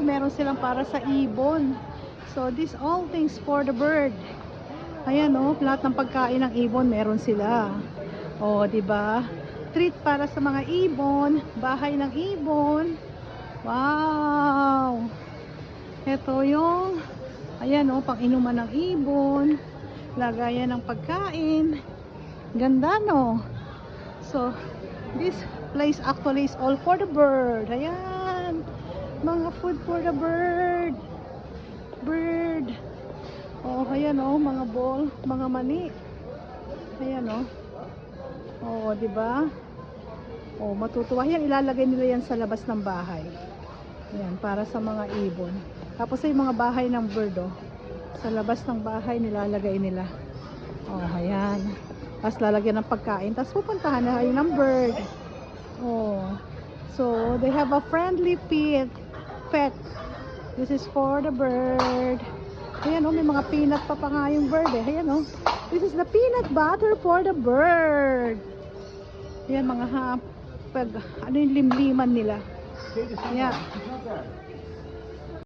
meron silang para sa ibon. So this all things for the bird. Ayan oh, lahat ng pagkain ng ibon meron sila. Oh, 'di ba? Treat para sa mga ibon, bahay ng ibon. Wow! Ito yung, ayan oh, pang-inuman ng ibon. Lagayan ng pagkain. Ganda no? So, this place actually is all for the bird. Ayan. Mga food for the bird. Bird. Oh, ayan oh, mga ball, mga mani. Ayan oh. Oh, 'di ba? Oh, matutuwa yan. Ilalagay nila yan sa labas ng bahay. Ayan, para sa mga ibon. Tapos ay mga bahay ng bird oh. Sa labas ng bahay nilalagay nila. Oh, ayan. Tapos lalagyan ng pagkain. Tapos pupuntahan na kayo ng bird. Oh. So, they have a friendly pet. This is for the bird. Ayan oh, may mga peanut pa nga yung bird eh. Ayan oh. This is the peanut butter for the bird. Ayan mga ano yung limliman nila. Yeah.